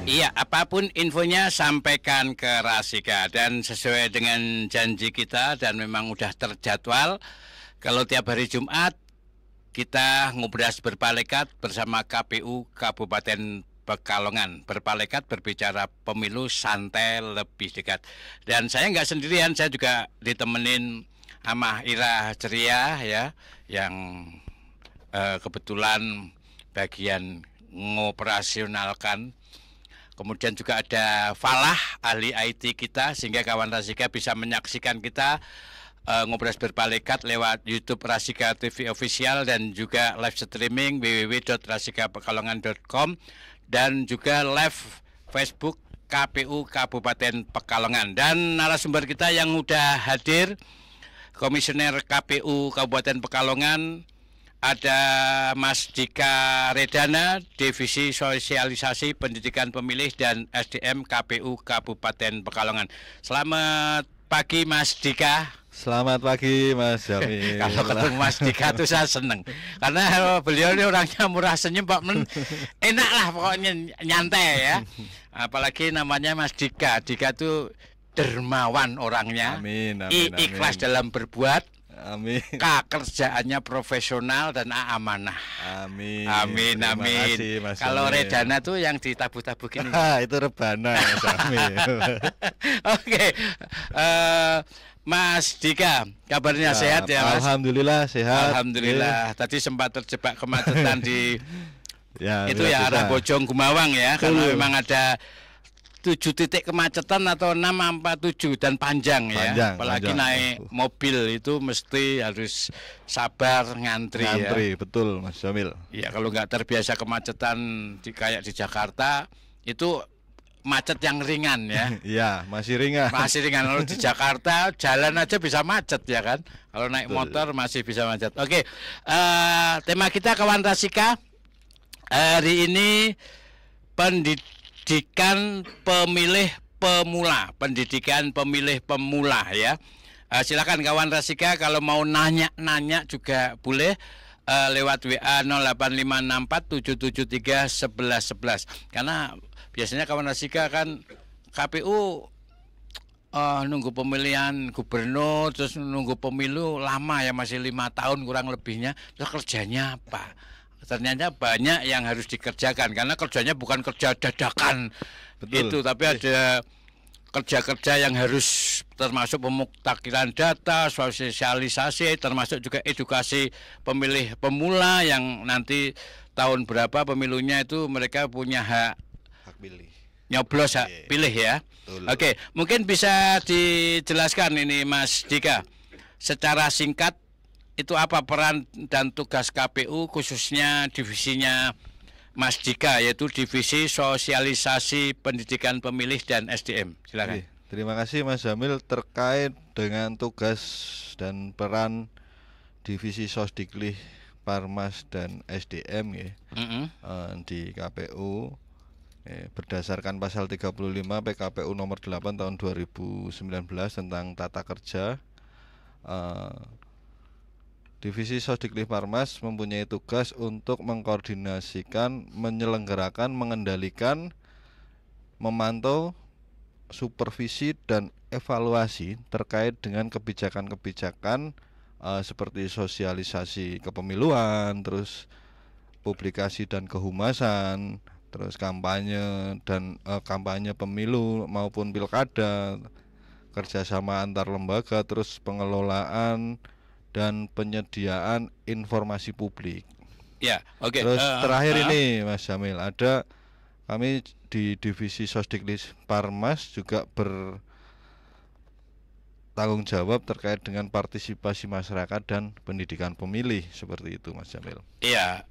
Iya, apapun infonya sampaikan ke Rasika dan sesuai dengan janji kita dan memang udah terjadwal kalau tiap hari Jumat kita ngobras berpalekat bersama KPU Kabupaten Pekalongan. Berpalekat berbicara pemilu santai lebih dekat. Dan saya nggak sendirian, saya juga ditemenin sama Ira Ceria ya, yang kebetulan bagian ngoperasionalkan. Kemudian juga ada Falah, ahli IT kita, sehingga kawan Rasika bisa menyaksikan kita ngobras berpalekat lewat YouTube Rasika TV Official dan juga live streaming www.rasikapekalongan.com dan juga live Facebook KPU Kabupaten Pekalongan. Dan narasumber kita yang udah hadir, Komisioner KPU Kabupaten Pekalongan, ada Mas Dika Redana, Divisi Sosialisasi Pendidikan Pemilih dan SDM KPU Kabupaten Pekalongan. Selamat pagi Mas Dika. Selamat pagi Mas Jamil. Kalau ketemu Mas Dika tuh saya seneng, karena beliau ini orangnya murah senyum Pak Men. Enak lah pokoknya, nyantai ya. Apalagi namanya Mas Dika. Dika tuh dermawan orangnya. Amin, amin, ikhlas amin. dalam berbuat. Amin. Kerjaannya profesional dan amanah. Amin. Amin, Terima amin. kasih, Mas Kalau Jamil. Redana tuh yang ditabuk-tabuk ini. Itu rebana Mas Jamil. Oke. Mas Dika, kabarnya sehat ya Mas? Alhamdulillah sehat. Alhamdulillah. Tadi sempat terjebak kemacetan di itu bisa, ya arah bisa. Bojong Gumawang ya, karena memang ada 7 titik kemacetan atau 6 sampai 7 dan panjang ya. Panjang, Apalagi panjang. naik mobil itu mesti harus sabar ngantri ya. Betul Mas Jamil. Ya kalau nggak terbiasa kemacetan kayak di Jakarta itu macet yang ringan ya. Iya, masih ringan. Masih ringan. Kalau di Jakarta jalan aja bisa macet ya kan. Kalau naik motor masih bisa macet. Oke, tema kita kawan Rasika hari ini pendidikan pemilih pemula. Pendidikan pemilih pemula ya. Silakan kawan Rasika kalau mau nanya juga boleh. Lewat WA 085647731111. Karena biasanya kawan Rasika kan KPU nunggu pemilihan gubernur, terus nunggu pemilu lama ya, masih 5 tahun kurang lebihnya. Terus kerjanya apa? Ternyata banyak yang harus dikerjakan karena kerjanya bukan kerja dadakan. Betul. Itu, tapi ada kerja-kerja yang harus termasuk pemutakhiran data, sosialisasi, termasuk juga edukasi pemilih pemula yang nanti tahun berapa pemilunya itu mereka punya hak pilih. Nyoblos hak pilih ya. Betul. Oke, mungkin bisa dijelaskan ini Mas Dika secara singkat itu apa peran dan tugas KPU khususnya divisinya Mas Dika, yaitu Divisi Sosialisasi Pendidikan Pemilih dan SDM. Silakan. Terima kasih Mas Jamil. Terkait dengan tugas dan peran Divisi Sosdiklih, Parmas dan SDM ya, di KPU berdasarkan pasal 35 PKPU nomor 8 tahun 2019 tentang tata kerja. Divisi Sosdiklih Parmas mempunyai tugas untuk mengkoordinasikan, menyelenggarakan, mengendalikan, memantau, supervisi dan evaluasi terkait dengan kebijakan-kebijakan seperti sosialisasi kepemiluan, terus publikasi dan kehumasan, terus kampanye dan kampanye pemilu maupun pilkada, kerjasama antar lembaga, terus pengelolaan dan penyediaan informasi publik. Ya, oke. Terus terakhir ini Mas Jamil, ada kami di Divisi Sosdiklih Parmas juga bertanggung jawab terkait dengan partisipasi masyarakat dan pendidikan pemilih, seperti itu Mas Jamil. Iya,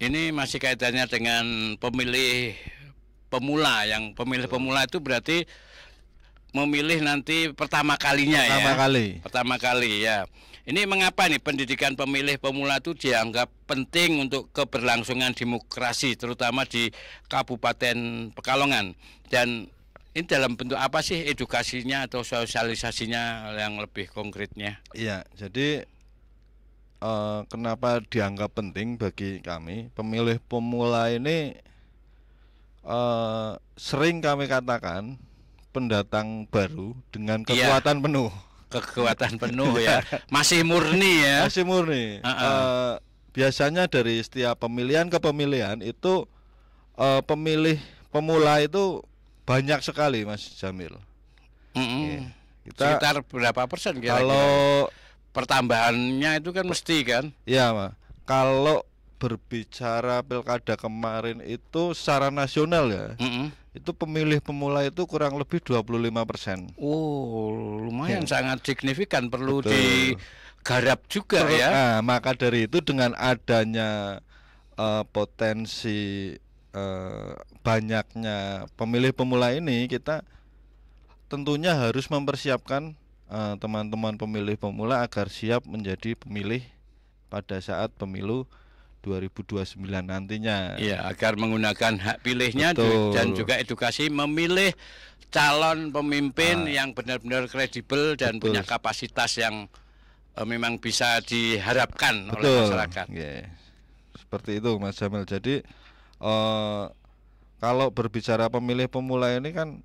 ini masih kaitannya dengan pemilih pemula. Yang pemilih pemula itu berarti memilih nanti pertama kalinya pertama kali ya. Ini mengapa nih pendidikan pemilih pemula itu dianggap penting untuk keberlangsungan demokrasi terutama di Kabupaten Pekalongan, dan ini dalam bentuk apa sih edukasinya atau sosialisasinya yang lebih konkretnya? Iya, jadi kenapa dianggap penting bagi kami? Pemilih pemula ini sering kami katakan pendatang baru dengan kekuatan penuh. Kekuatan penuh ya. Masih murni ya. Masih murni. Biasanya dari setiap pemilihan ke pemilihan itu pemilih pemula itu banyak sekali, Mas Jamil. Kita sekitar berapa persen kira-kira? Kalau pertambahannya itu kan mesti kan? Iya, Mas. Kalau berbicara pilkada kemarin itu secara nasional ya, itu pemilih pemula itu kurang lebih 25%. Oh, lumayan sangat signifikan, perlu digarap juga ya. Nah, maka dari itu dengan adanya potensi banyaknya pemilih pemula ini, kita tentunya harus mempersiapkan teman-teman pemilih pemula agar siap menjadi pemilih pada saat pemilu 2029 nantinya. Iya, agar menggunakan hak pilihnya dan juga edukasi memilih calon pemimpin yang benar-benar kredibel dan punya kapasitas yang memang bisa diharapkan oleh masyarakat. Seperti itu, Mas Jamil. Jadi kalau berbicara pemilih pemula ini kan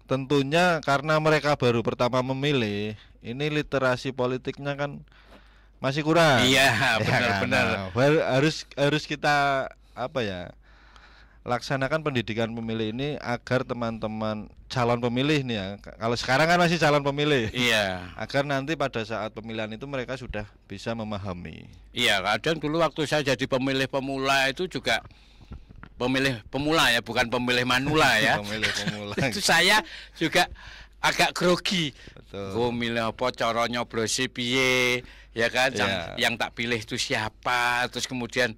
tentunya karena mereka baru pertama memilih, ini literasi politiknya kan masih kurang. Iya, benar-benar. Harus kita laksanakan pendidikan pemilih ini agar teman-teman calon pemilih nih ya. Kalau sekarang kan masih calon pemilih. Iya. Agar nanti pada saat pemilihan itu mereka sudah bisa memahami. Iya, kadang dulu waktu saya jadi pemilih pemula itu juga pemilih pemula ya, bukan pemilih manula ya. Pemilih pemula. Itu saya juga agak grogi. Gue milih apa, cara nyoblosi piye, ya kan? Yang tak pilih itu siapa, terus kemudian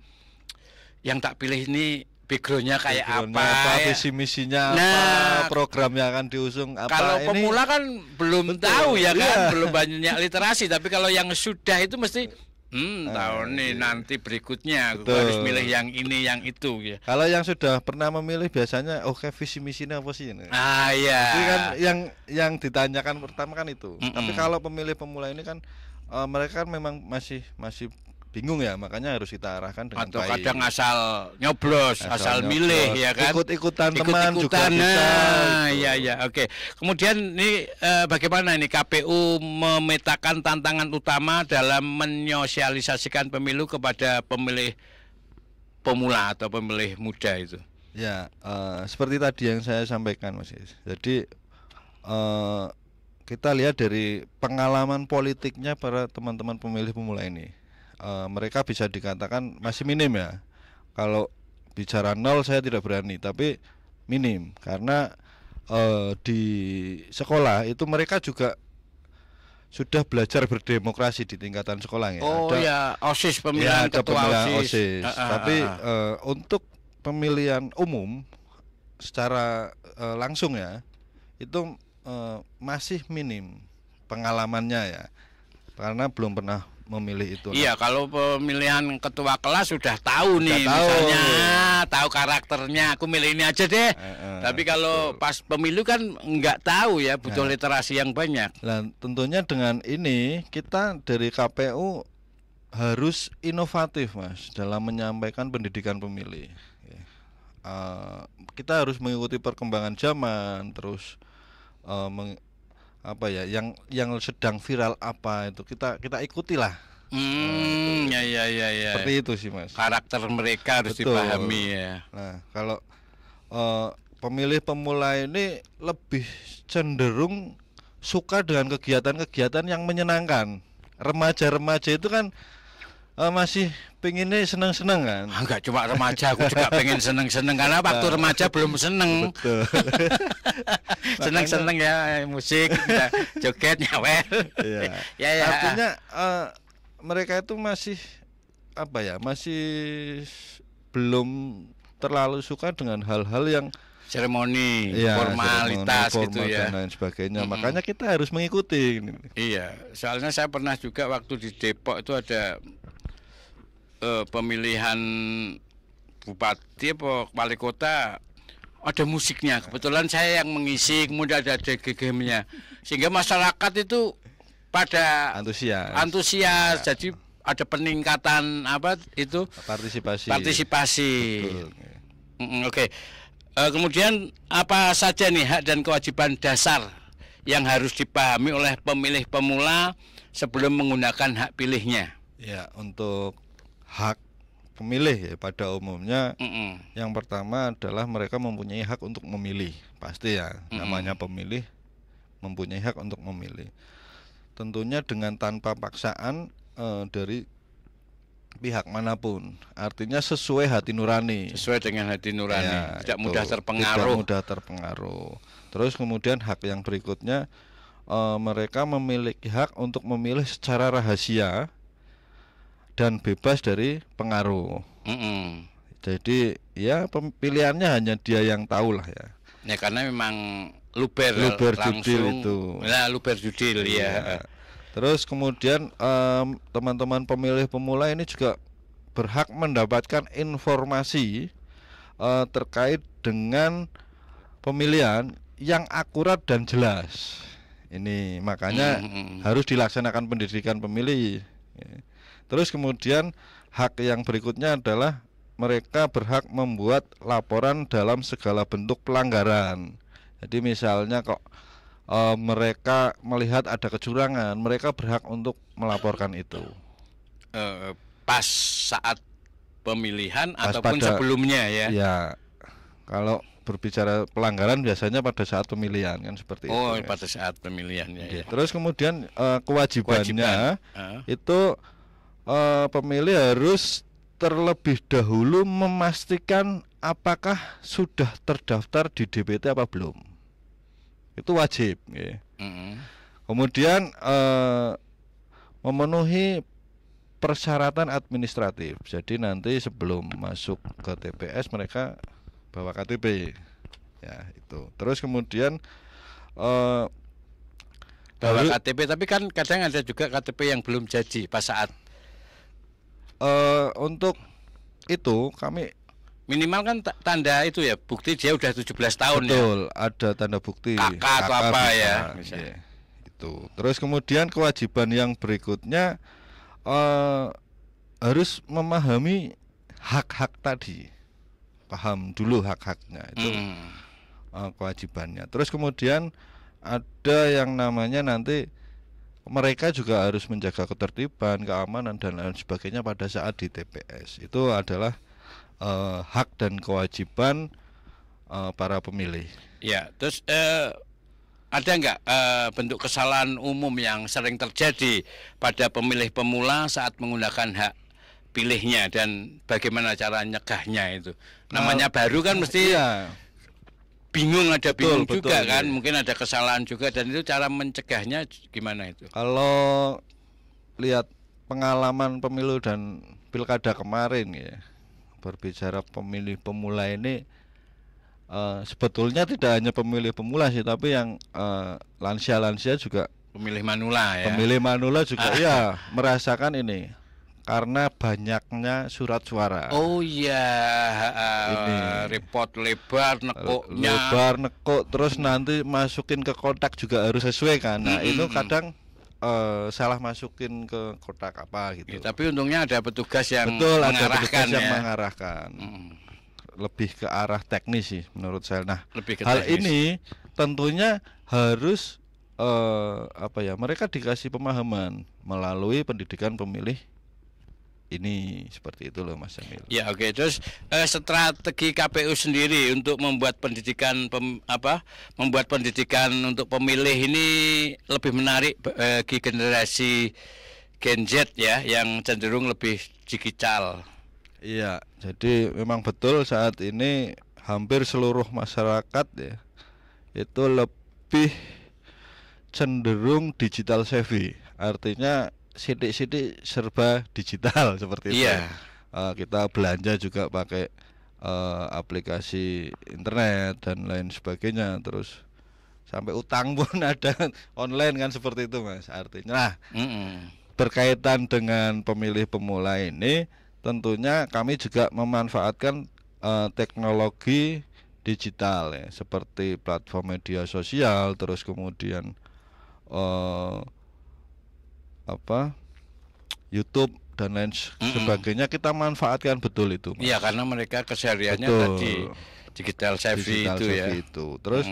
yang tak pilih ini backgroundnya kayak apa, visi misinya apa, program yang akan diusung apa. Kalau pemula kan belum tahu ya kan, belum banyak literasi. Tapi kalau yang sudah itu mesti tahu nih nanti berikutnya gue harus milih yang ini yang itu ya. Kalau yang sudah pernah memilih biasanya visi misinya apa sih ini? Iya. Jadi kan yang ditanyakan pertama kan itu. Tapi kalau pemilih pemula ini kan mereka kan memang masih bingung ya, makanya harus kita arahkan dengan atau baik. Kadang asal nyoblos, asal milih ya kan. Ikut-ikutan teman juga bisa. Iya, oke. Kemudian ini bagaimana ini KPU memetakan tantangan utama dalam menyosialisasikan pemilu kepada pemilih pemula atau pemilih muda itu? Ya, seperti tadi yang saya sampaikan, Mas. Jadi kita lihat dari pengalaman politiknya para teman-teman pemilih pemula ini. Mereka bisa dikatakan masih minim ya. Kalau bicara nol saya tidak berani, tapi minim karena di sekolah itu mereka juga sudah belajar berdemokrasi di tingkatan sekolah ya. OSIS, pemilihan ketua OSIS. Tapi untuk pemilihan umum secara langsung ya itu masih minim pengalamannya ya, karena belum pernah memilih itu. Iya, kalau pemilihan ketua kelas sudah tahu nih, misalnya tahu karakternya, aku milih ini aja deh. Tapi kalau pas pemilu kan nggak tahu ya, butuh literasi yang banyak. Nah, tentunya dengan ini kita dari KPU harus inovatif, Mas, dalam menyampaikan pendidikan pemilih. Kita harus mengikuti perkembangan zaman, terus yang sedang viral apa itu kita ikutilah. Ya. Seperti itu sih, Mas. Karakter mereka harus dipahami ya. Nah, kalau pemilih pemula ini lebih cenderung suka dengan kegiatan-kegiatan yang menyenangkan. Remaja-remaja itu kan masih pengennya seneng-seneng kan? Enggak cuma remaja, aku juga pengen seneng-seneng karena waktu remaja belum seneng. Seneng-seneng ya musik, joget, nyawer. Ya. Artinya mereka itu masih masih belum terlalu suka dengan hal-hal yang seremoni, formalitas gitu ya, dan lain sebagainya. Makanya kita harus mengikuti. Iya, soalnya saya pernah juga waktu di Depok itu ada pemilihan bupati apa wali kota, ada musiknya. Kebetulan saya yang mengisi, kemudian ada DGM-nya, sehingga masyarakat itu pada antusias. Jadi ada peningkatan partisipasi. Betul. Oke. Kemudian apa saja nih hak dan kewajiban dasar yang harus dipahami oleh pemilih pemula sebelum menggunakan hak pilihnya? Ya, untuk hak pemilih ya, pada umumnya yang pertama adalah mereka mempunyai hak untuk memilih, pasti ya. Namanya pemilih mempunyai hak untuk memilih. Tentunya dengan tanpa paksaan dari pihak manapun, artinya sesuai hati nurani. Sesuai dengan hati nurani, ya, tidak mudah terpengaruh. Tidak mudah terpengaruh. Terus kemudian hak yang berikutnya, mereka memiliki hak untuk memilih secara rahasia dan bebas dari pengaruh. Jadi ya pilihannya hanya dia yang tahu lah ya. Ya karena memang luber langsung, judil itu. Ya, luber judil ya. Terus kemudian teman-teman pemilih pemula ini juga berhak mendapatkan informasi terkait dengan pemilihan yang akurat dan jelas. Ini makanya harus dilaksanakan pendidikan pemilih. Terus kemudian hak yang berikutnya adalah mereka berhak membuat laporan dalam segala bentuk pelanggaran. Jadi misalnya kok mereka melihat ada kecurangan, mereka berhak untuk melaporkan itu. Pas saat pemilihan ataupun sebelumnya ya. Ya, kalau berbicara pelanggaran biasanya pada saat pemilihan kan seperti itu. Oh, pada saat pemilihan ya. Terus kemudian kewajibannya itu pemilih harus terlebih dahulu memastikan apakah sudah terdaftar di DPT apa belum. Itu wajib ya. Kemudian memenuhi persyaratan administratif. Jadi nanti sebelum masuk ke TPS mereka bawa KTP. Ya, itu. Terus kemudian bawa KTP, tapi kan kadang ada juga KTP yang belum jadi pas saat untuk itu kami minimal kan tanda itu ya, bukti dia udah 17 tahun. Betul, ya. Ada tanda bukti kakak atau apa bisa, ya. Ya. Itu. Terus kemudian kewajiban yang berikutnya harus memahami hak-hak tadi. Paham dulu hak-haknya itu kewajibannya. Terus kemudian ada yang namanya nanti mereka juga harus menjaga ketertiban, keamanan dan lain sebagainya pada saat di TPS. Itu adalah hak dan kewajiban para pemilih. Ya, terus ada nggak bentuk kesalahan umum yang sering terjadi pada pemilih pemula saat menggunakan hak pilihnya dan bagaimana cara nyegahnya itu? Namanya baru kan mesti bingung, ada bingung juga kan, mungkin ada kesalahan juga, dan itu cara mencegahnya gimana itu? Kalau lihat pengalaman pemilu dan pilkada kemarin ya, berbicara pemilih pemula ini sebetulnya tidak hanya pemilih pemula sih, tapi yang lansia-lansia juga, pemilih manula ya. Pemilih manula juga ya merasakan ini karena banyaknya surat suara. Oh iya, ini repot lebar nekuknya. Lebar nekuk, terus nanti masukin ke kotak juga harus sesuai kan. Nah itu kadang salah masukin ke kotak apa gitu. Ya, tapi untungnya ada petugas yang mengarahkan. Ada petugas yang mengarahkan. Lebih ke arah teknis sih menurut saya. Nah hal teknis. Ini tentunya harus mereka dikasih pemahaman melalui pendidikan pemilih ini, seperti itu loh Mas Jamil. Ya oke. Terus strategi KPU sendiri untuk membuat pendidikan membuat pendidikan untuk pemilih ini lebih menarik bagi generasi Gen Z ya, yang cenderung lebih digital. Iya, jadi memang betul saat ini hampir seluruh masyarakat ya itu lebih cenderung digital savvy. Artinya sidik-sidik serba digital seperti itu. Iya. Kita belanja juga pakai aplikasi internet dan lain sebagainya, terus sampai utang pun ada online kan, seperti itu Mas. Artinya berkaitan dengan pemilih pemula ini tentunya kami juga memanfaatkan teknologi digital ya, seperti platform media sosial, terus kemudian YouTube dan lain sebagainya kita manfaatkan betul itu, Mas. Iya, karena mereka kesehariannya tadi digital savvy itu ya. Terus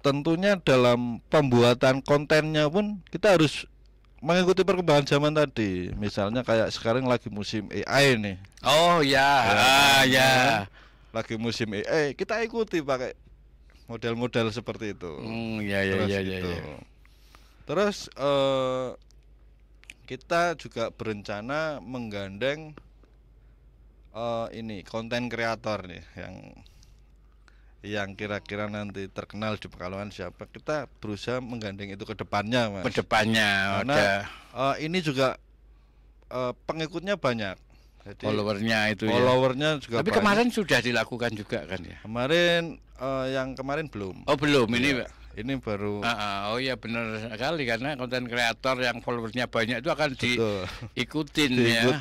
tentunya dalam pembuatan kontennya pun kita harus mengikuti perkembangan zaman tadi. Misalnya kayak sekarang lagi musim AI nih. Oh ya, ya. Lagi musim AI, kita ikuti pakai model-model seperti itu. Ya. Terus kita juga berencana menggandeng ini konten kreator nih yang kira-kira nanti terkenal di Pekalongan siapa, kita berusaha menggandeng itu ke depannya, Mas. Karena ini juga pengikutnya banyak. Jadi followernya juga. Tapi banyak. Kemarin sudah dilakukan juga kan ya? Kemarin yang kemarin belum. Oh belum, ini baru. Oh iya benar sekali, karena konten kreator yang followernya banyak itu akan diikutin ya.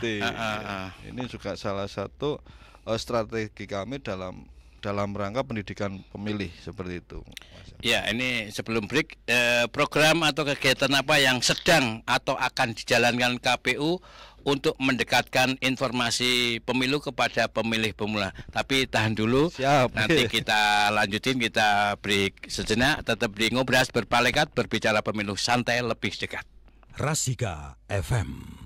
Ini juga salah satu strategi kami dalam rangka pendidikan pemilih seperti itu. Ya, ini sebelum break, program atau kegiatan apa yang sedang atau akan dijalankan KPU untuk mendekatkan informasi pemilu kepada pemilih pemula. Tapi tahan dulu. Siap. Nanti kita lanjutin, kita break sejenak. Tetap di Ngobras Berpalekat, berbicara pemilu santai lebih dekat. Rasika FM.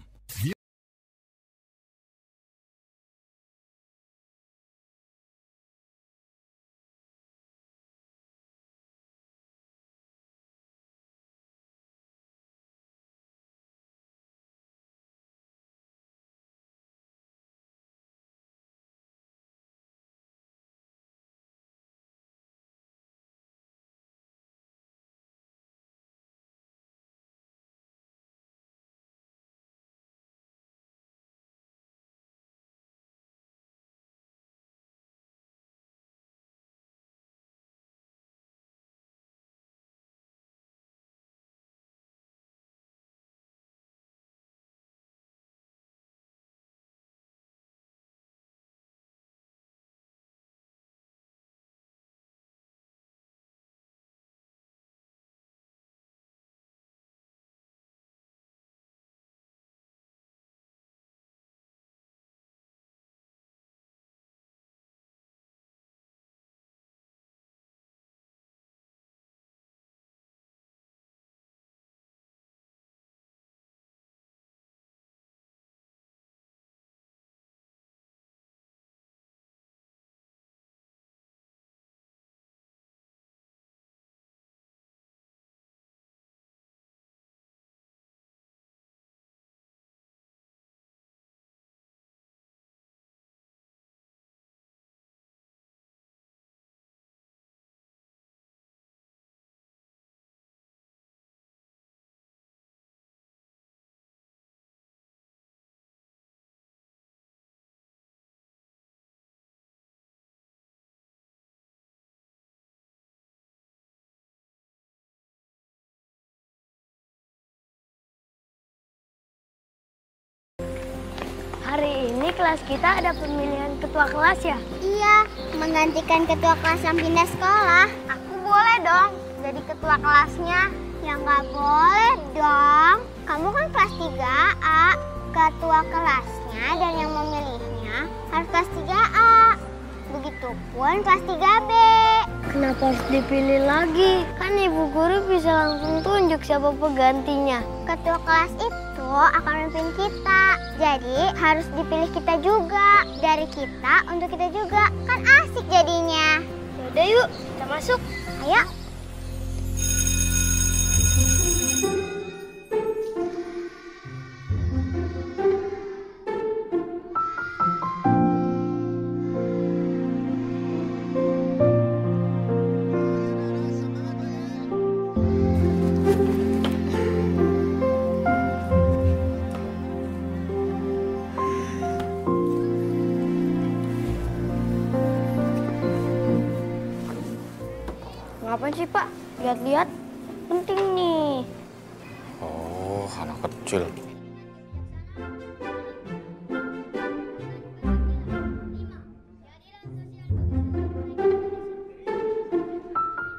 Hari ini kelas kita ada pemilihan ketua kelas ya? Iya, menggantikan ketua kelas yang pindah sekolah. Aku boleh dong jadi ketua kelasnya. Ya nggak boleh dong. Kamu kan kelas 3A. Ketua kelasnya dan yang memilihnya harus kelas 3A. Begitupun kelas 3B. Kenapa harus dipilih lagi? Kan ibu guru bisa langsung tunjuk siapa penggantinya. Ketua kelas itu akan memimpin kita. Jadi harus dipilih kita juga. Dari kita untuk kita juga. Kan asik jadinya. Yaudah yuk, kita masuk. Ayo. Ngapain sih Pak? Lihat-lihat, penting nih. Oh, anak kecil.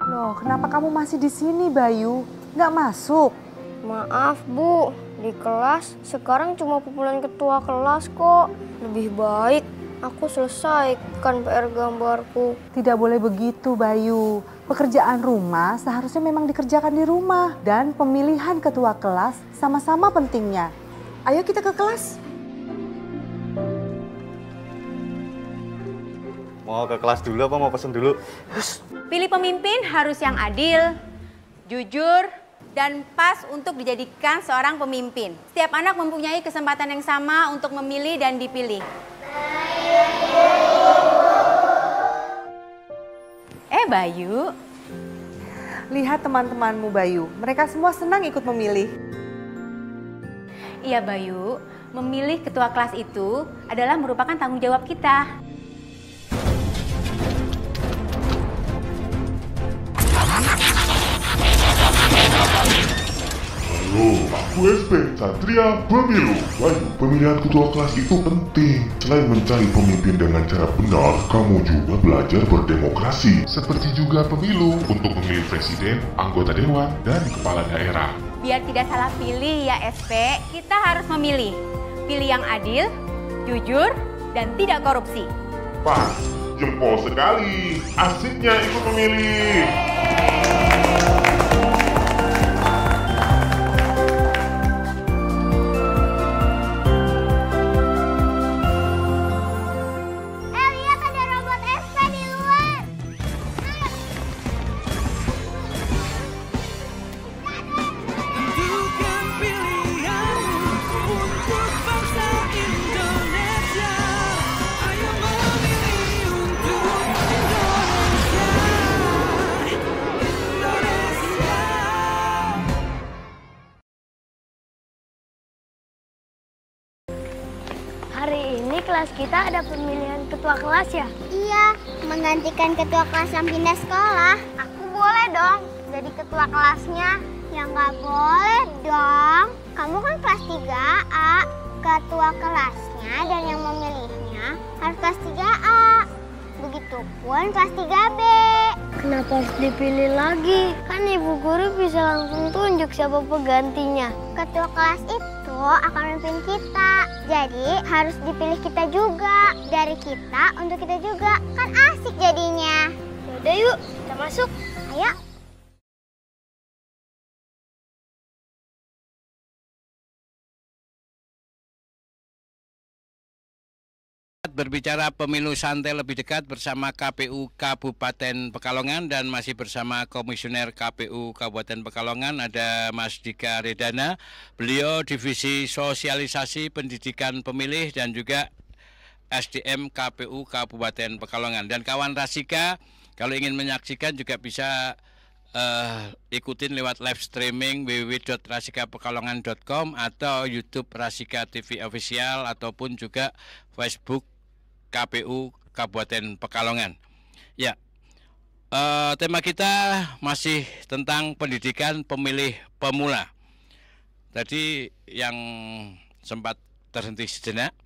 Loh, kenapa kamu masih di sini, Bayu? Nggak masuk? Maaf Bu, di kelas sekarang cuma pemilihan ketua kelas kok. Lebih baik aku selesaikan PR gambarku. Tidak boleh begitu Bayu. Pekerjaan rumah seharusnya memang dikerjakan di rumah. Dan pemilihan ketua kelas sama-sama pentingnya. Ayo kita ke kelas. Mau ke kelas dulu apa mau pesen dulu? Pilih pemimpin harus yang adil, jujur, dan pas untuk dijadikan seorang pemimpin. Setiap anak mempunyai kesempatan yang sama untuk memilih dan dipilih. Bayu. Lihat teman-temanmu Bayu, mereka semua senang ikut memilih. Iya Bayu, memilih ketua kelas itu adalah merupakan tanggung jawab kita. Halo, aku SP, Satria Pemilu. Bayu, pemilihan ketua kelas itu penting. Selain mencari pemimpin dengan cara benar, kamu juga belajar berdemokrasi. Seperti juga pemilu untuk memilih presiden, anggota dewan, dan kepala daerah. Biar tidak salah pilih ya SP, kita harus memilih. Pilih yang adil, jujur, dan tidak korupsi. Pas, jempol sekali. Asiknya ikut memilih. Hari ini kelas kita ada pemilihan ketua kelas ya? Iya, menggantikan ketua kelas yang pindah sekolah. Aku boleh dong jadi ketua kelasnya. Ya nggak boleh dong. Kamu kan kelas 3A. Ketua kelasnya dan yang memilihnya harus kelas 3A. Begitupun kelas 3B. Kenapa harus dipilih lagi? Kan ibu guru bisa langsung tunjuk siapa penggantinya. Ketua kelas itu akan memimpin kita. Jadi harus dipilih kita juga. Dari kita untuk kita juga. Kan asik jadinya. Yaudah yuk, kita masuk. Ayo. Berbicara pemilu santai lebih dekat bersama KPU Kabupaten Pekalongan dan masih bersama Komisioner KPU Kabupaten Pekalongan ada Mas Dika Redana. Beliau Divisi Sosialisasi Pendidikan Pemilih dan juga SDM KPU Kabupaten Pekalongan. Dan kawan Rasika kalau ingin menyaksikan juga bisa ikutin lewat live streaming www.rasikapekalongan.com atau YouTube Rasika TV Official ataupun juga Facebook KPU Kabupaten Pekalongan. Ya, tema kita masih tentang pendidikan pemilih pemula. Tadi yang sempat terhenti sejenak,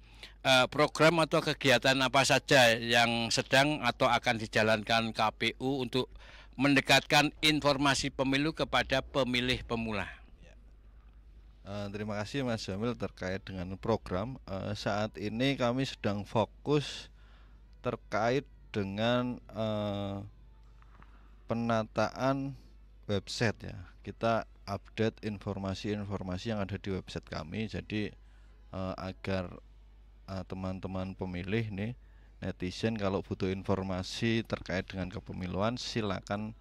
program atau kegiatan apa saja yang sedang atau akan dijalankan KPU untuk mendekatkan informasi pemilu kepada pemilih pemula. Terima kasih Mas Jamil terkait dengan program. Saat ini kami sedang fokus terkait dengan penataan website ya. Kita update informasi-informasi yang ada di website kami. Jadi agar teman-teman pemilih nih, netizen kalau butuh informasi terkait dengan kepemiluan silakan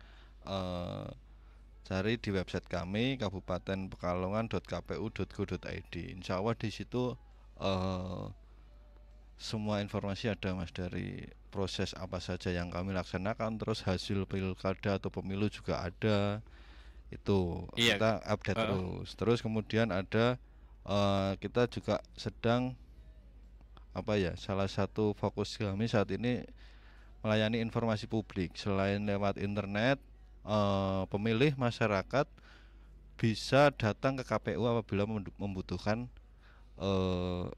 cari di website kami kabupatenpekalongan.kpu.go.id. Insya Allah di situ semua informasi ada Mas, dari proses apa saja yang kami laksanakan, terus hasil pilkada atau pemilu juga ada. Itu iya, kita update terus kemudian ada kita juga sedang salah satu fokus kami saat ini melayani informasi publik selain lewat internet. Pemilih masyarakat bisa datang ke KPU apabila membutuhkan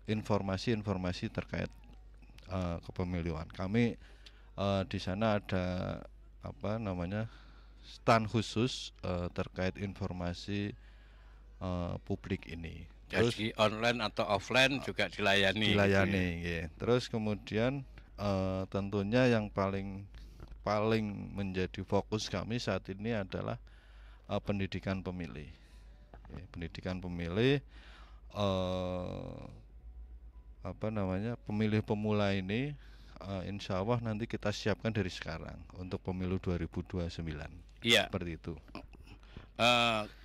informasi-informasi terkait kepemiluan. Kami di sana ada stand khusus terkait informasi publik ini. Terus jadi online atau offline juga dilayani. Dilayani, gitu ya. Terus kemudian tentunya yang paling menjadi fokus kami saat ini adalah pendidikan pemilih. Pendidikan pemilih, pemilih pemula ini, insya Allah nanti kita siapkan dari sekarang untuk pemilu 2029. Iya. Seperti itu.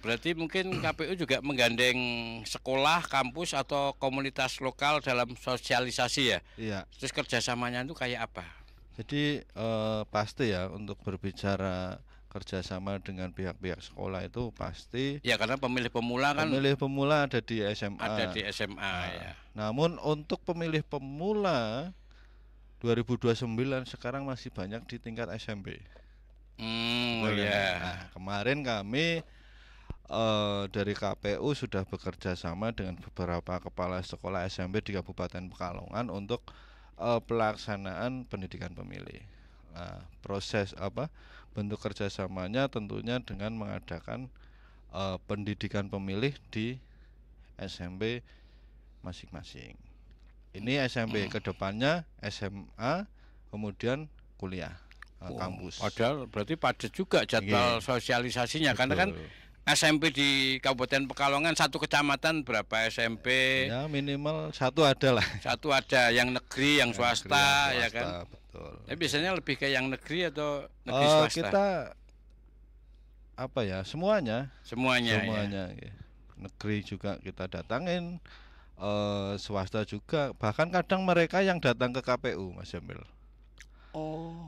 Berarti mungkin KPU juga menggandeng sekolah, kampus atau komunitas lokal dalam sosialisasi ya? Iya. Terus kerjasamanya itu kayak apa? Jadi pasti ya untuk berbicara kerjasama dengan pihak-pihak sekolah itu pasti. Ya karena pemilih pemula kan. Pemilih pemula ada di SMA. Ada di SMA ya. Namun untuk pemilih pemula 2029 sekarang masih banyak di tingkat SMP. Ya. Nah, kemarin kami dari KPU sudah bekerja sama dengan beberapa kepala sekolah SMP di Kabupaten Pekalongan untuk pelaksanaan pendidikan pemilih. Nah, proses bentuk kerjasamanya tentunya dengan mengadakan pendidikan pemilih di SMP masing-masing. Ini SMP, kedepannya SMA, kemudian kuliah. Kampus. Padahal berarti padat juga jadwal sosialisasinya. Betul. Karena kan SMP di Kabupaten Pekalongan satu kecamatan berapa SMP? Ya minimal satu ada lah. Satu ada, yang negeri, yang swasta, ya kan. Betul. Tapi biasanya lebih ke yang negeri atau negeri swasta? Kita semuanya. Semuanya. Ya. Negeri juga kita datangin, swasta juga. Bahkan kadang mereka yang datang ke KPU, Mas Jamil.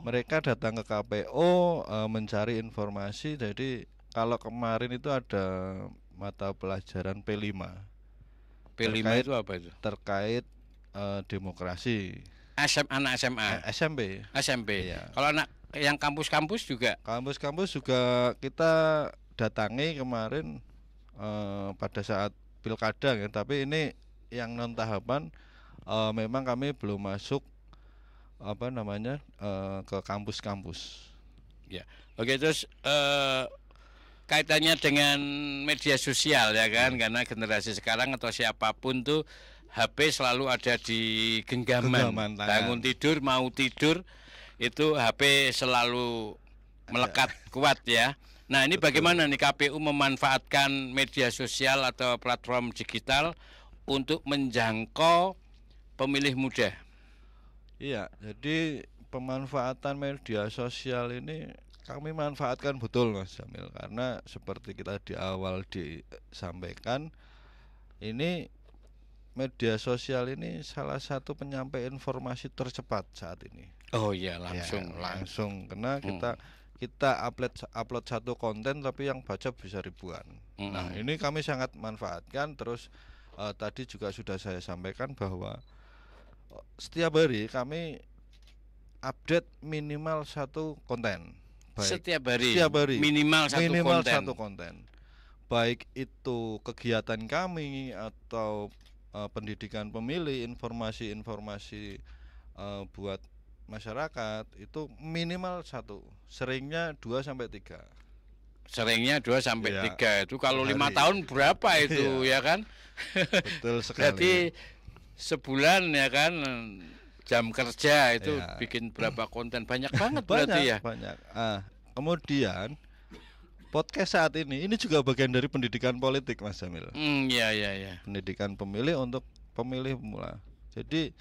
Mereka datang ke KPU mencari informasi. Jadi kalau kemarin itu ada mata pelajaran P5. P5 itu apa itu? Terkait demokrasi. Anak SMA. SMP. Ya. Kalau anak yang kampus-kampus juga? Kampus-kampus juga kita datangi kemarin pada saat pilkada ya. Tapi ini yang non tahapan, memang kami belum masuk ke kampus-kampus. Ya. Oke, terus kaitannya dengan media sosial ya kan, karena generasi sekarang atau siapapun tuh HP selalu ada di genggaman. Bangun tidur, mau tidur itu HP selalu melekat kuat ya. Nah, ini bagaimana nih KPU memanfaatkan media sosial atau platform digital untuk menjangkau pemilih muda? Iya, jadi pemanfaatan media sosial ini kami manfaatkan betul Mas Jamil, karena seperti kita di awal disampaikan, ini media sosial ini salah satu penyampai informasi tercepat saat ini. Oh iya, langsung. Ya, langsung, karena kita upload satu konten tapi yang baca bisa ribuan. Nah, ini kami sangat manfaatkan. Terus tadi juga sudah saya sampaikan bahwa setiap hari kami update minimal satu konten. Setiap hari minimal satu konten. Baik itu kegiatan kami atau pendidikan pemilih, informasi-informasi buat masyarakat, itu minimal satu. Seringnya 2-3. Seringnya 2-3. Itu kalau 5 tahun berapa itu ya kan? Betul sekali. Berarti sebulan ya kan, jam kerja itu bikin berapa konten, banyak banget berarti ya. Banyak. Kemudian podcast saat ini juga bagian dari pendidikan politik Mas Jamil. Iya. Pendidikan pemilih untuk pemilih pemula. Jadi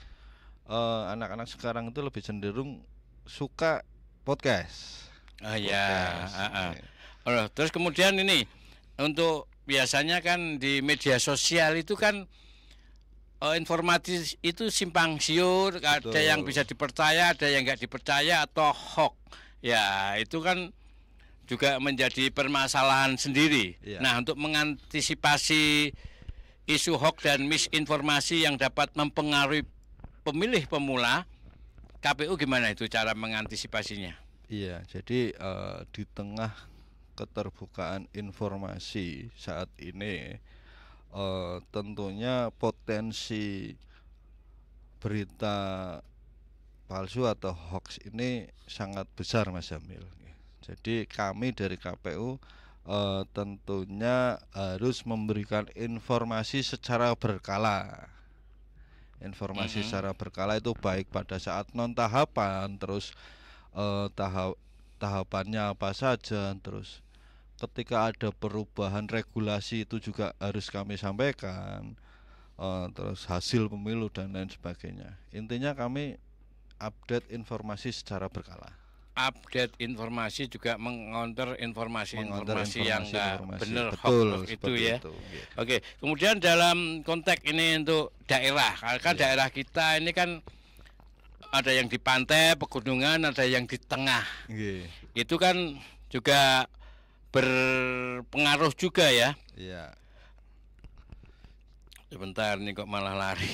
anak-anak sekarang itu lebih cenderung suka podcast. Terus kemudian ini untuk biasanya kan di media sosial itu kan informasi itu simpang siur. Betul. Ada yang bisa dipercaya, ada yang nggak dipercaya atau hoax. Ya itu kan juga menjadi permasalahan sendiri. Ya. Nah, untuk mengantisipasi isu hoax dan misinformasi yang dapat mempengaruhi pemilih pemula, KPU gimana itu cara mengantisipasinya? Iya, jadi di tengah keterbukaan informasi saat ini, tentunya potensi berita palsu atau hoax ini sangat besar Mas Jamil. Jadi kami dari KPU tentunya harus memberikan informasi secara berkala. Informasi secara berkala itu baik pada saat non tahapan, terus tahapannya apa saja, terus ketika ada perubahan regulasi itu juga harus kami sampaikan, terus hasil pemilu dan lain sebagainya. Intinya kami update informasi secara berkala. Update informasi juga mengonter informasi yang nggak benar, betul itu ya. Itu, gitu. Oke, kemudian dalam konteks ini untuk daerah, kan daerah kita ini kan ada yang di pantai, pegunungan, ada yang di tengah. Itu kan juga berpengaruh juga ya. Iya. Sebentar nih kok malah lari.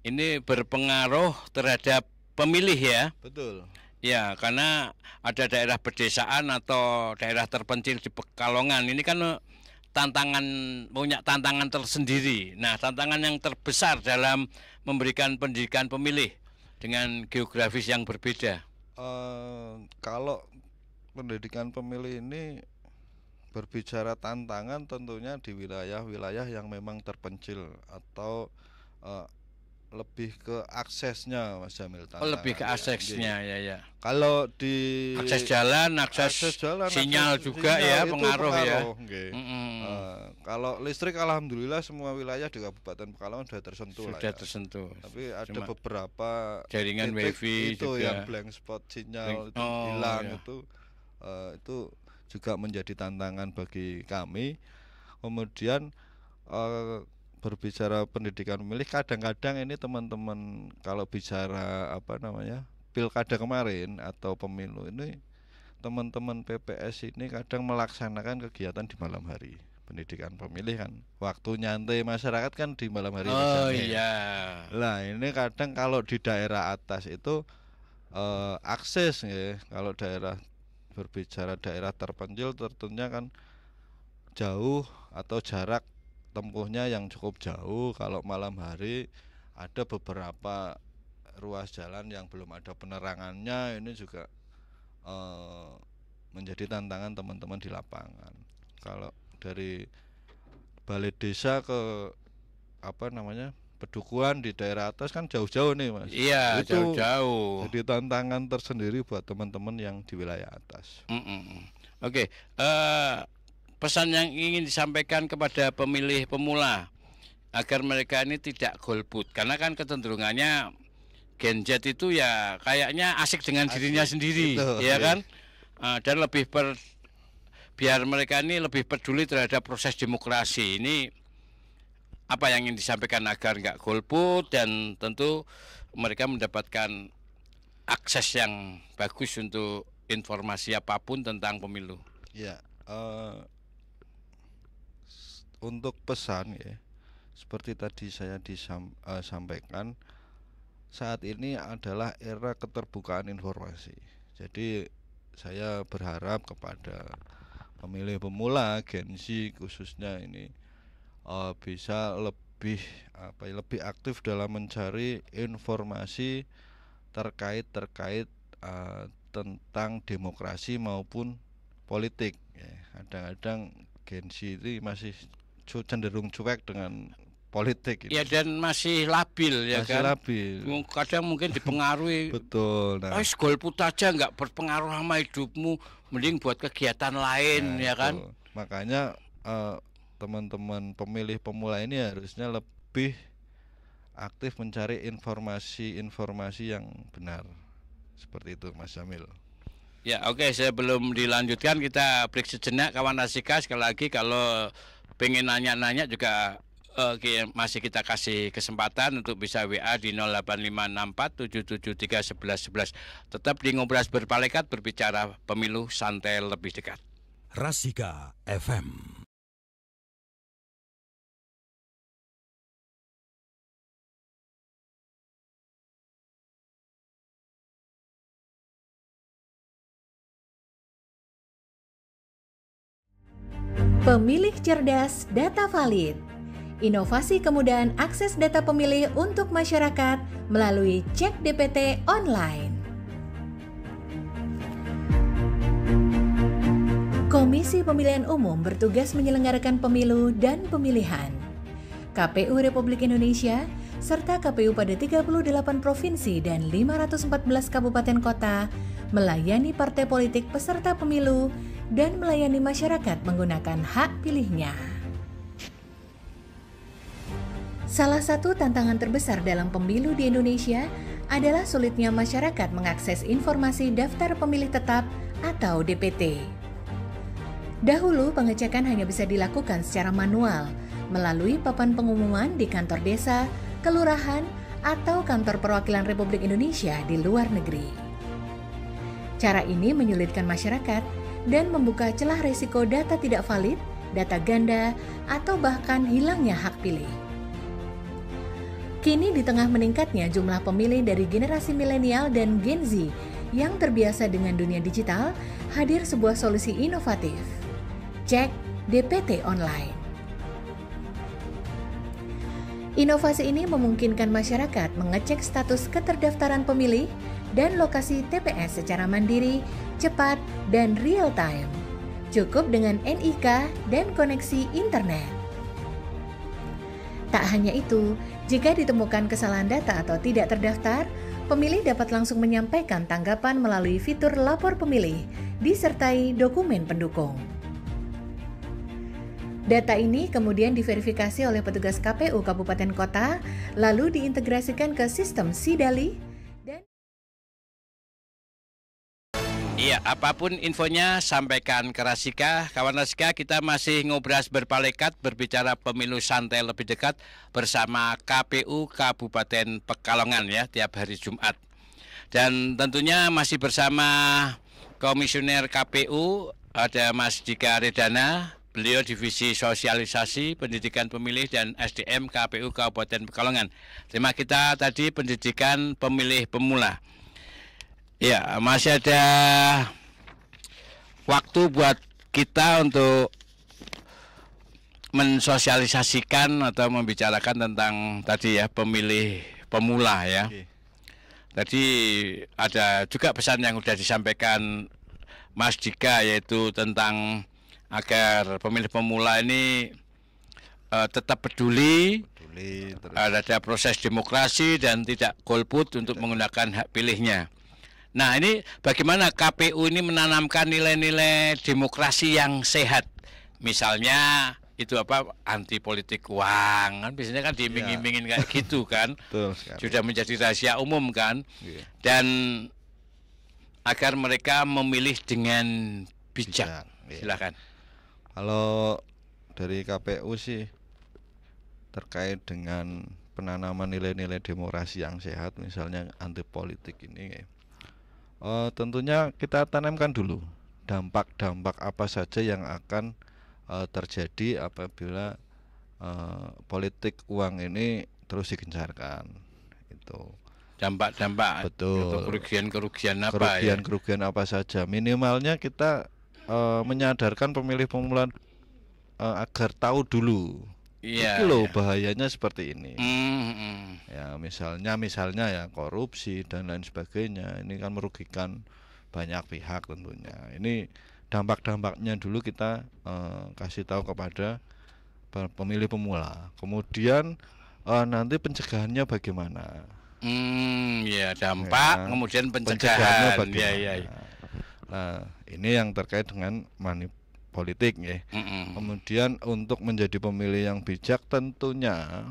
Ini berpengaruh terhadap pemilih ya. Betul. Ya, karena ada daerah pedesaan atau daerah terpencil di Pekalongan. Ini kan punya tantangan tersendiri. Nah, tantangan yang terbesar dalam memberikan pendidikan pemilih dengan geografis yang berbeda. Kalau pendidikan pemilih ini berbicara tantangan, tentunya di wilayah-wilayah yang memang terpencil atau lebih ke aksesnya, Mas Jamil. Lebih ke aksesnya ya. Kalau di akses jalan, sinyal juga ya, pengaruh ya. Kalau listrik alhamdulillah semua wilayah di Kabupaten Pekalongan sudah tersentuh. Sudah tersentuh. Tapi ada beberapa jaringan wifi itu juga yang blank spot sinyal itu hilang, itu juga menjadi tantangan bagi kami. Kemudian berbicara pendidikan pemilih, kadang-kadang ini teman-teman kalau bicara pilkada kemarin atau pemilu ini, teman-teman PPS ini kadang melaksanakan kegiatan di malam hari. Pendidikan pemilih kan waktu nyantai masyarakat kan di malam hari. Iya. Lah ini kadang kalau di daerah atas itu akses ya, kalau berbicara daerah terpencil tentunya kan jauh atau jarak tempuhnya yang cukup jauh. Kalau malam hari ada beberapa ruas jalan yang belum ada penerangannya, ini juga menjadi tantangan teman-teman di lapangan. Kalau dari balai desa ke pedukuhan di daerah atas kan jauh-jauh nih, Mas. Iya, itu jauh-jauh. Jadi tantangan tersendiri buat teman-teman yang di wilayah atas. Oke. Pesan yang ingin disampaikan kepada pemilih pemula agar mereka ini tidak golput, karena kan kecenderungannya Gen Z itu ya kayaknya asik dengan dirinya sendiri, gitu, ya kan, dan biar mereka ini lebih peduli terhadap proses demokrasi. Ini apa yang ingin disampaikan agar nggak golput dan tentu mereka mendapatkan akses yang bagus untuk informasi apapun tentang pemilu. Ya. Untuk pesan ya, seperti tadi saya sampaikan, saat ini adalah era keterbukaan informasi. Jadi saya berharap kepada pemilih pemula, Gen Z khususnya ini bisa lebih aktif dalam mencari informasi terkait tentang demokrasi maupun politik. Kadang-kadang Gen Z itu masih cenderung cuek dengan politik. Ya, dan masih labil ya, masih kan. Labil. Kadang mungkin dipengaruhi. Betul. Nah, golput aja nggak berpengaruh sama hidupmu, mending buat kegiatan lain, ya kan. Betul. Makanya teman-teman pemilih pemula ini harusnya lebih aktif mencari informasi yang benar. Seperti itu, Mas Jamil. Ya, oke, saya belum dilanjutkan, kita break sejenak kawan Rasika. Sekali lagi kalau pengen nanya-nanya juga masih kita kasih kesempatan untuk bisa WA di 08564773111. Tetap di Ngobras Berpalekat, berbicara pemilu santai lebih dekat. Rasika FM. Pemilih cerdas, data valid. Inovasi kemudahan akses data pemilih untuk masyarakat melalui Cek DPT online. Komisi Pemilihan Umum bertugas menyelenggarakan pemilu dan pemilihan. KPU Republik Indonesia serta KPU pada 38 provinsi dan 514 kabupaten kota melayani partai politik peserta pemilu dan melayani masyarakat menggunakan hak pilihnya. Salah satu tantangan terbesar dalam pemilu di Indonesia adalah sulitnya masyarakat mengakses informasi daftar pemilih tetap atau DPT. Dahulu pengecekan hanya bisa dilakukan secara manual melalui papan pengumuman di kantor desa, kelurahan, atau kantor perwakilan Republik Indonesia di luar negeri. Cara ini menyulitkan masyarakat dan membuka celah risiko data tidak valid, data ganda, atau bahkan hilangnya hak pilih. Kini di tengah meningkatnya jumlah pemilih dari generasi milenial dan Gen Z yang terbiasa dengan dunia digital, hadir sebuah solusi inovatif. Cek DPT Online. Inovasi ini memungkinkan masyarakat mengecek status keterdaftaran pemilih dan lokasi TPS secara mandiri, cepat, dan real time. Cukup dengan NIK dan koneksi internet. Tak hanya itu, jika ditemukan kesalahan data atau tidak terdaftar, pemilih dapat langsung menyampaikan tanggapan melalui fitur lapor pemilih, disertai dokumen pendukung. Data ini kemudian diverifikasi oleh petugas KPU Kabupaten Kota, lalu diintegrasikan ke sistem SIDALI dan... Iya, apapun infonya sampaikan ke Rasika. Kawan Rasika, kita masih ngobras berpalekat berbicara pemilu santai lebih dekat bersama KPU Kabupaten Pekalongan ya, tiap hari Jumat. Dan tentunya masih bersama Komisioner KPU, ada Mas Dika Redana. Beliau Divisi Sosialisasi Pendidikan Pemilih dan SDM KPU Kabupaten Pekalongan. Tema kita tadi pendidikan pemilih pemula. Ya, masih ada waktu buat kita untuk mensosialisasikan atau membicarakan tentang tadi ya pemilih pemula ya. Tadi ada juga pesan yang sudah disampaikan Mas Dika, yaitu tentang agar pemilih pemula ini tetap peduli ada proses demokrasi dan tidak golput untuk menggunakan hak pilihnya. Nah, ini bagaimana KPU ini menanamkan nilai-nilai demokrasi yang sehat, misalnya itu apa, anti politik uang kan biasanya kan diiming-imingin kayak gitu kan. Sudah menjadi rahasia umum kan. Dan agar mereka memilih dengan bijak. Silakan. Kalau dari KPU sih terkait dengan penanaman nilai-nilai demokrasi yang sehat, misalnya anti politik ini, tentunya kita tanamkan dulu dampak-dampak apa saja yang akan terjadi apabila politik uang ini terus digencarkan. Itu dampak-dampak, betul, kerugian-kerugian apa kerugian apa saja. Minimalnya kita menyadarkan pemilih pemula agar tahu dulu, itu loh bahayanya seperti ini. Ya misalnya ya korupsi dan lain sebagainya, ini kan merugikan banyak pihak tentunya. Ini dampak-dampaknya dulu kita kasih tahu kepada pemilih pemula. Kemudian nanti pencegahannya bagaimana? Ya dampak, kemudian pencegahannya bagaimana? Ya. Nah, ini yang terkait dengan money politik ya. Kemudian untuk menjadi pemilih yang bijak, tentunya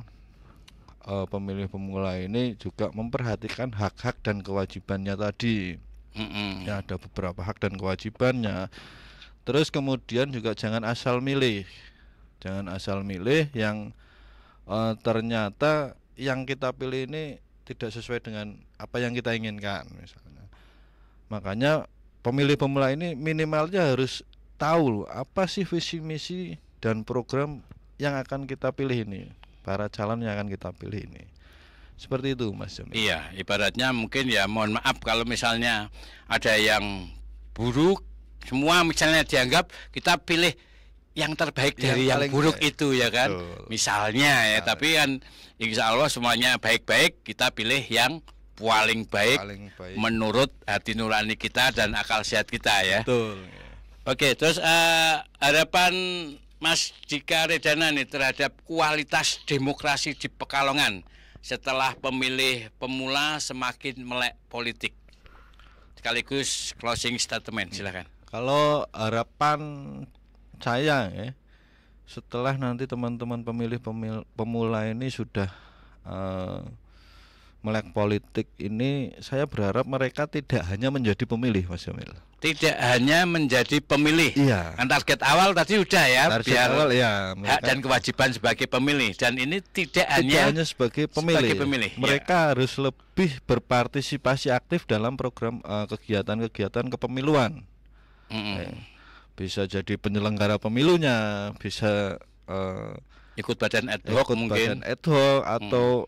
pemilih pemula ini juga memperhatikan hak-hak dan kewajibannya tadi. Ya, ada beberapa hak dan kewajibannya. Terus kemudian juga jangan asal milih. Jangan asal milih yang ternyata yang kita pilih ini tidak sesuai dengan apa yang kita inginkan misalnya. Makanya pemilih pemula ini minimalnya harus tahu apa sih visi misi dan program yang akan kita pilih ini, para calon yang akan kita pilih ini. Seperti itu Mas Jamil. Iya, ibaratnya mungkin ya mohon maaf kalau misalnya ada yang buruk, semua misalnya dianggap kita pilih yang terbaik dari yang buruk itu ya kan. Betul. Misalnya ya, tapi kan insya Allah semuanya baik-baik, kita pilih yang paling baik menurut hati nurani kita dan akal sehat kita ya. Betul. Oke, terus harapan Mas Dika Redana nih terhadap kualitas demokrasi di Pekalongan setelah pemilih pemula semakin melek politik. Sekaligus closing statement, silakan. Kalau harapan saya ya, setelah nanti teman-teman pemilih pemula ini sudah melek politik ini, saya berharap mereka tidak hanya menjadi pemilih, Mas Jamil. Tidak hanya menjadi pemilih. Iya. Kan target awal tadi udah ya, target biar awal, ya, hak dan kewajiban sebagai pemilih. Dan ini tidak hanya sebagai pemilih. Mereka harus lebih berpartisipasi aktif dalam program kegiatan-kegiatan kepemiluan. Bisa jadi penyelenggara pemilunya, bisa ikut badan ad hoc mungkin, atau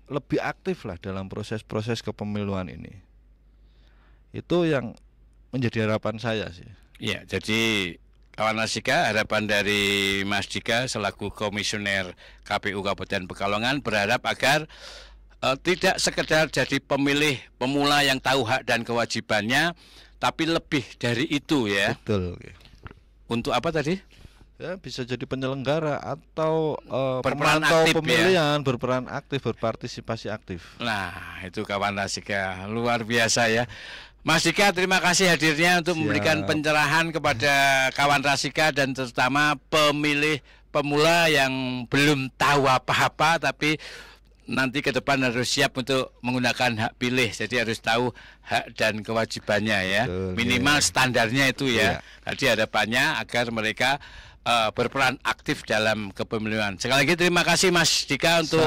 lebih aktif lah dalam proses-proses kepemiluan ini. Itu yang menjadi harapan saya sih. Ya, jadi kawan Rasika, harapan dari Mas Dika selaku komisioner KPU Kabupaten Pekalongan berharap agar tidak sekedar jadi pemilih pemula yang tahu hak dan kewajibannya, tapi lebih dari itu ya. Betul. Untuk apa tadi? Ya, bisa jadi penyelenggara atau pemantau pemilihan, ya. Berperan aktif, berpartisipasi aktif. Nah, itu kawan Rasika, luar biasa ya. Mas Dika, terima kasih hadirnya untuk memberikan pencerahan kepada kawan Rasika dan terutama pemilih pemula yang belum tahu apa-apa tapi nanti ke depan harus siap untuk menggunakan hak pilih. Jadi harus tahu hak dan kewajibannya ya. Betul, minimal standarnya itu ya. Jadi harapannya agar mereka berperan aktif dalam kepemiluan. Sekali lagi terima kasih Mas Dika untuk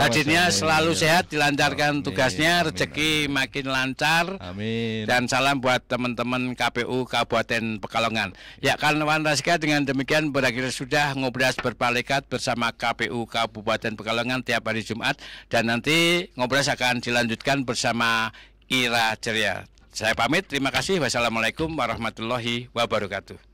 hadirnya. Selalu sehat, dilancarkan tugasnya, rezeki makin lancar. Amin. Dan salam buat teman-teman KPU Kabupaten Pekalongan. Ya, kawan Rasika, dengan demikian berakhir sudah Ngobras Berpalekat bersama KPU Kabupaten Pekalongan tiap hari Jumat, dan nanti Ngobras akan dilanjutkan bersama Ira Ceria. Saya pamit, terima kasih. Wassalamualaikum warahmatullahi wabarakatuh.